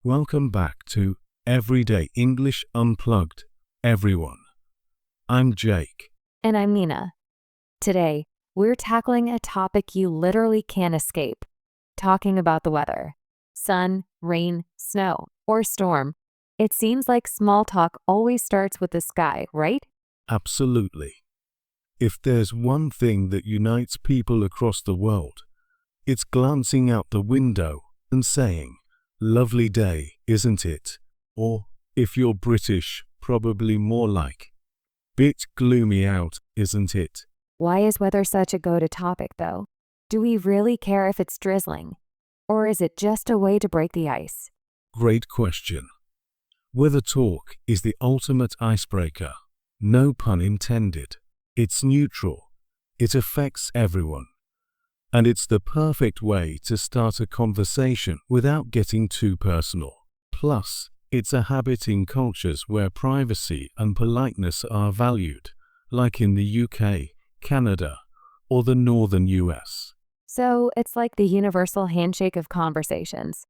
Welcome back to Everyday English Unplugged, everyone. I'm Jake. And I'm Nina. Today, we're tackling a topic you literally can't escape. Talking about the weather. Sun, rain, snow, or storm. It seems like small talk always starts with the sky, right? Absolutely. If there's one thing that unites people across the world, it's glancing out the window and saying, "Lovely day, isn't it?" Or, if you're British, probably more like, "Bit gloomy out, isn't it?" Why is weather such a go-to topic, though? Do we really care if it's drizzling? Or is it just a way to break the ice? Great question. Weather talk is the ultimate icebreaker. No pun intended. It's neutral. It affects everyone. And it's the perfect way to start a conversation without getting too personal. Plus, it's a habit in cultures where privacy and politeness are valued, like in the UK, Canada, or the northern US. So it's like the universal handshake of conversations.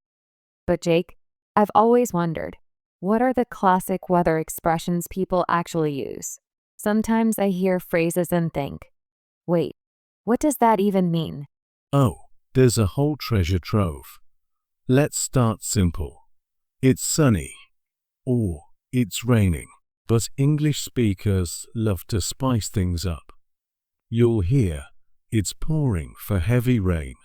But Jake, I've always wondered, what are the classic weather expressions people actually use? Sometimes I hear phrases and think, wait, what does that even mean? Oh, there's a whole treasure trove. Let's start simple. It's sunny, or it's raining, but English speakers love to spice things up. You'll hear, it's pouring for heavy rain,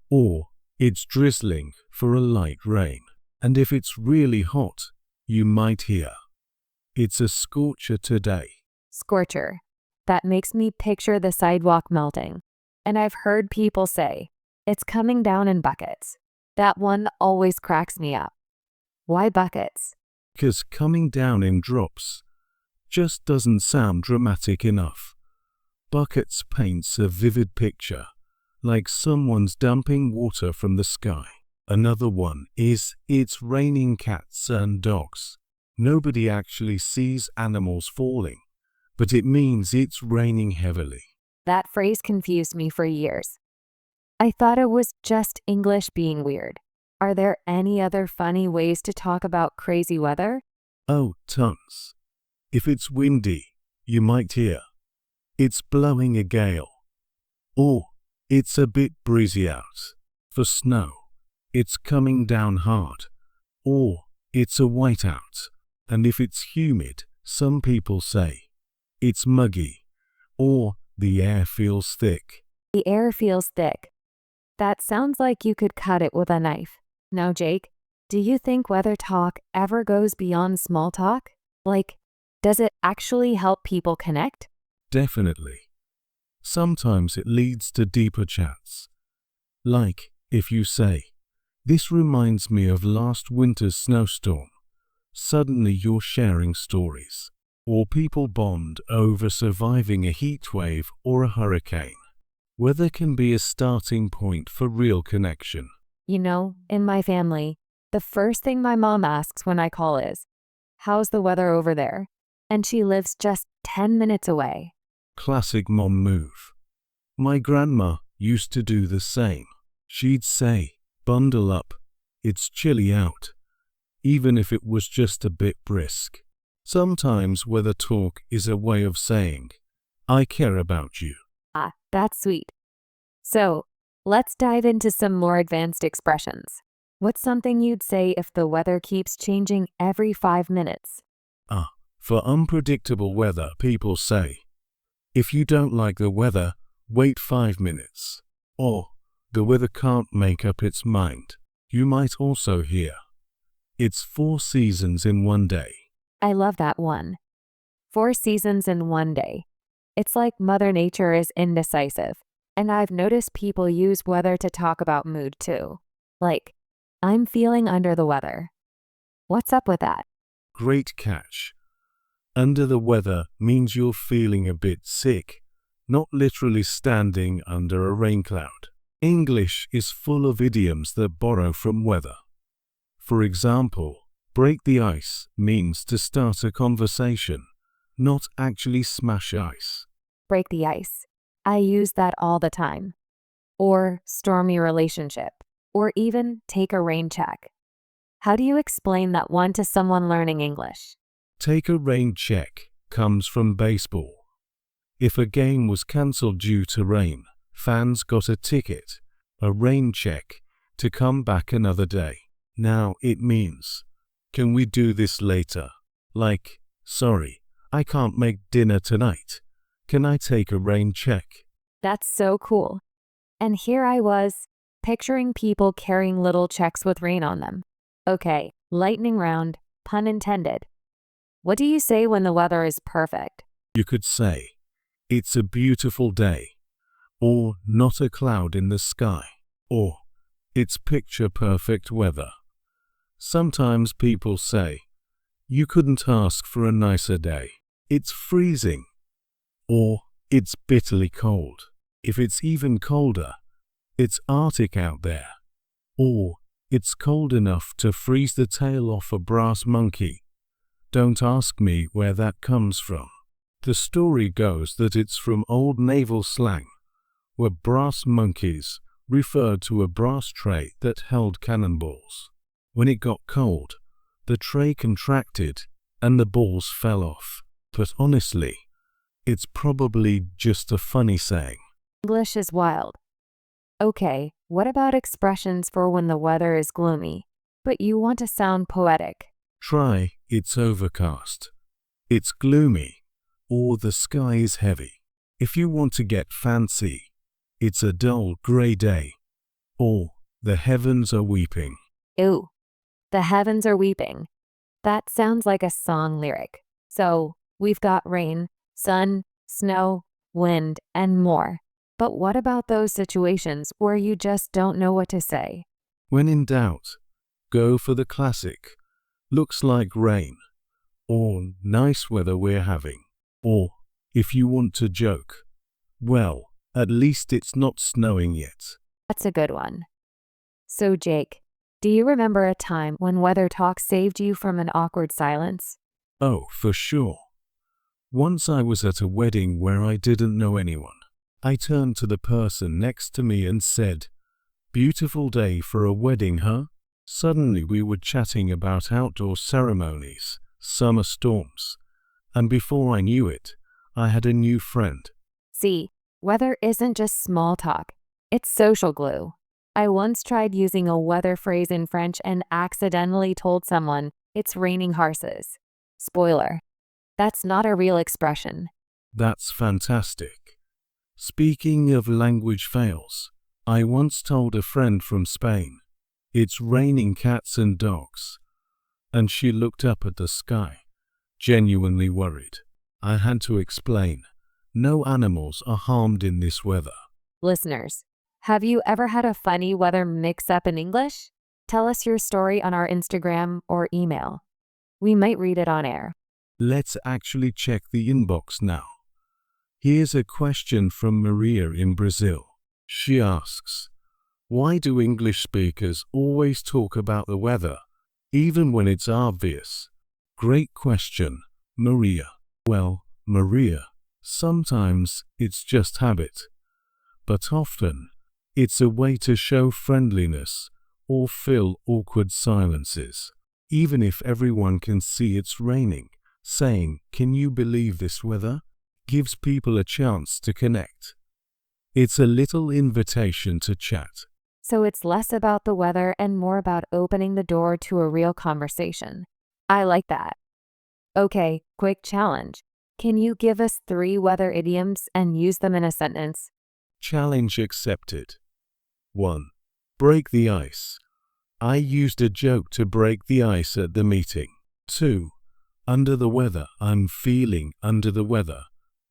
or it's drizzling for a light rain. And if it's really hot, you might hear, it's a scorcher today. Scorcher. That makes me picture the sidewalk melting. And I've heard people say, it's coming down in buckets. That one always cracks me up. Why buckets? Because coming down in drops just doesn't sound dramatic enough. Buckets paints a vivid picture, like someone's dumping water from the sky. Another one is, it's raining cats and dogs. Nobody actually sees animals falling, but it means it's raining heavily. That phrase confused me for years. I thought it was just English being weird. Are there any other funny ways to talk about crazy weather? Oh, tons. If it's windy, you might hear, it's blowing a gale. Or, it's a bit breezy out. For snow, it's coming down hard. Or, it's a whiteout. And if it's humid, some people say, it's muggy. Or, the air feels thick. The air feels thick. That sounds like you could cut it with a knife. Now, Jake, do you think weather talk ever goes beyond small talk? Like, does it actually help people connect? Definitely. Sometimes it leads to deeper chats. Like, if you say, "This reminds me of last winter's snowstorm," suddenly you're sharing stories. Or people bond over surviving a heat wave or a hurricane. Weather can be a starting point for real connection. You know, in my family, the first thing my mom asks when I call is, how's the weather over there? And she lives just 10 minutes away. Classic mom move. My grandma used to do the same. She'd say, "Bundle up, it's chilly out," even if it was just a bit brisk. Sometimes weather talk is a way of saying, "I care about you." Ah, that's sweet. So, let's dive into some more advanced expressions. What's something you'd say if the weather keeps changing every 5 minutes? For unpredictable weather, people say, "If you don't like the weather, wait 5 minutes." Or, "The weather can't make up its mind." You might also hear, "It's 4 seasons in one day." I love that one. 4 seasons in one day. It's like Mother Nature is indecisive. And I've noticed people use weather to talk about mood too. Like, I'm feeling under the weather. What's up with that? Great catch. Under the weather means you're feeling a bit sick, not literally standing under a rain cloud. English is full of idioms that borrow from weather. For example, break the ice means to start a conversation, not actually smash ice. Break the ice. I use that all the time. Or stormy relationship. Or even take a rain check. How do you explain that one to someone learning English? Take a rain check comes from baseball. If a game was cancelled due to rain, fans got a ticket, a rain check, to come back another day. Now it means, can we do this later? Like, sorry, I can't make dinner tonight. Can I take a rain check? That's so cool. And here I was, picturing people carrying little checks with rain on them. Okay, lightning round, pun intended. What do you say when the weather is perfect? You could say, it's a beautiful day, or not a cloud in the sky, or it's picture perfect weather. Sometimes people say, you couldn't ask for a nicer day. It's freezing, or it's bitterly cold. If it's even colder, it's Arctic out there, or it's cold enough to freeze the tail off a brass monkey. Don't ask me where that comes from. The story goes that it's from old naval slang, where brass monkeys referred to a brass tray that held cannonballs. When it got cold, the tray contracted and the balls fell off. But honestly, it's probably just a funny saying. English is wild. Okay, what about expressions for when the weather is gloomy, but you want to sound poetic? Try, it's overcast, it's gloomy, or the sky is heavy. If you want to get fancy, it's a dull grey day, or the heavens are weeping. Ew, the heavens are weeping. That sounds like a song lyric. So, we've got rain, sun, snow, wind, and more. But what about those situations where you just don't know what to say? When in doubt, go for the classic, looks like rain, or nice weather we're having. Or, if you want to joke, well, at least it's not snowing yet. That's a good one. So, Jake, do you remember a time when weather talk saved you from an awkward silence? Oh, for sure. Once I was at a wedding where I didn't know anyone. I turned to the person next to me and said, "Beautiful day for a wedding, huh?" Suddenly we were chatting about outdoor ceremonies, summer storms, and before I knew it, I had a new friend. See, weather isn't just small talk, it's social glue. I once tried using a weather phrase in French and accidentally told someone it's raining horses. Spoiler, that's not a real expression. That's fantastic. Speaking of language fails, I once told a friend from Spain, "It's raining cats and dogs," and she looked up at the sky, genuinely worried. I had to explain, no animals are harmed in this weather. Listeners, have you ever had a funny weather mix-up in English? Tell us your story on our Instagram or email. We might read it on air. Let's actually check the inbox now. Here's a question from Maria in Brazil. She asks, why do English speakers always talk about the weather, even when it's obvious? Great question, Maria. Well, Maria, sometimes it's just habit, but often it's a way to show friendliness or fill awkward silences. Even if everyone can see it's raining, saying, "Can you believe this weather?" gives people a chance to connect. It's a little invitation to chat. So it's less about the weather and more about opening the door to a real conversation. I like that. Okay, quick challenge. Can you give us 3 weather idioms and use them in a sentence? Challenge accepted. 1. Break the ice. I used a joke to break the ice at the meeting. 2. Under the weather. I'm feeling under the weather,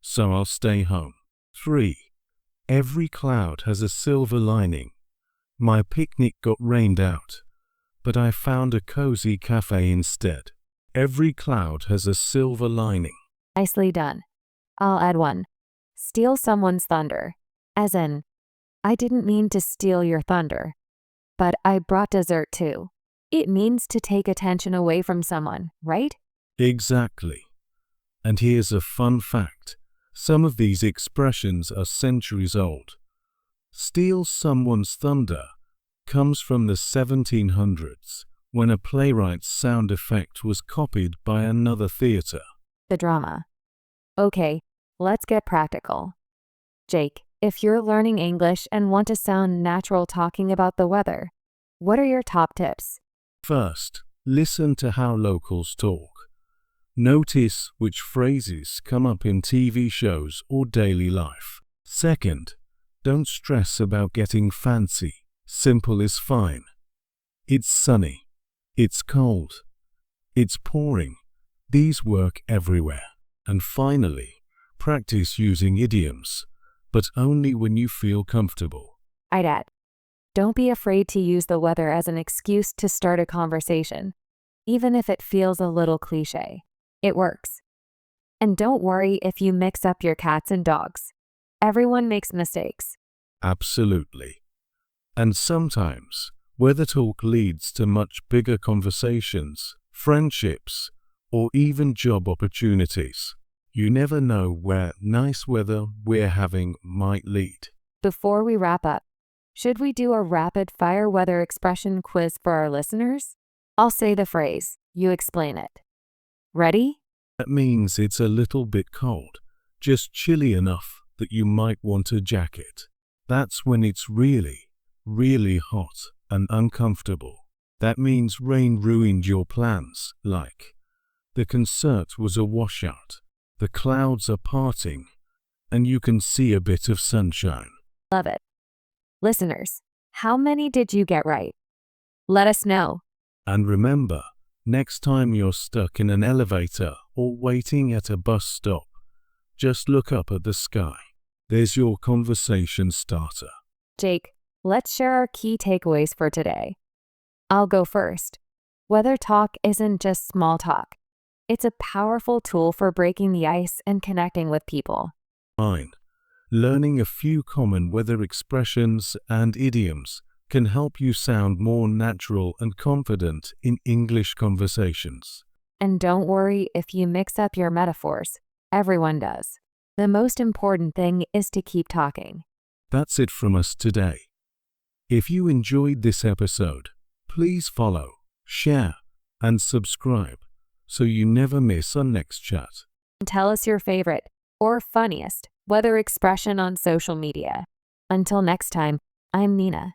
so I'll stay home. 3. Every cloud has a silver lining. My picnic got rained out, but I found a cozy cafe instead. Every cloud has a silver lining. Nicely done. I'll add one. Steal someone's thunder. As in, I didn't mean to steal your thunder, but I brought dessert too. It means to take attention away from someone, right? Exactly. And here's a fun fact. Some of these expressions are centuries old. Steal someone's thunder comes from the 1700s, when a playwright's sound effect was copied by another theater. The drama. Okay, let's get practical. Jake, if you're learning English and want to sound natural talking about the weather, what are your top tips? First, listen to how locals talk. Notice which phrases come up in TV shows or daily life. Second, don't stress about getting fancy. Simple is fine. It's sunny. It's cold. It's pouring. These work everywhere. And finally, practice using idioms, but only when you feel comfortable. I'd add, don't be afraid to use the weather as an excuse to start a conversation, even if it feels a little cliche. It works. And don't worry if you mix up your cats and dogs. Everyone makes mistakes. Absolutely. And sometimes, weather talk leads to much bigger conversations, friendships, or even job opportunities. You never know where nice weather we're having might lead. Before we wrap up, should we do a rapid-fire weather expression quiz for our listeners? I'll say the phrase, you explain it. Ready? That means it's a little bit cold, just chilly enough that you might want a jacket. That's when it's really, really hot and uncomfortable. That means rain ruined your plans, like the concert was a washout, the clouds are parting, and you can see a bit of sunshine. Love it. Listeners, how many did you get right? Let us know. And remember, next time you're stuck in an elevator or waiting at a bus stop, just look up at the sky. There's your conversation starter. Jake, let's share our key takeaways for today. I'll go first. Weather talk isn't just small talk. It's a powerful tool for breaking the ice and connecting with people. Fine. Learning a few common weather expressions and idioms can help you sound more natural and confident in English conversations. And don't worry if you mix up your metaphors. Everyone does. The most important thing is to keep talking. That's it from us today. If you enjoyed this episode, please follow, share, and subscribe so you never miss our next chat. Tell us your favorite or funniest weather expression on social media. Until next time, I'm Nina.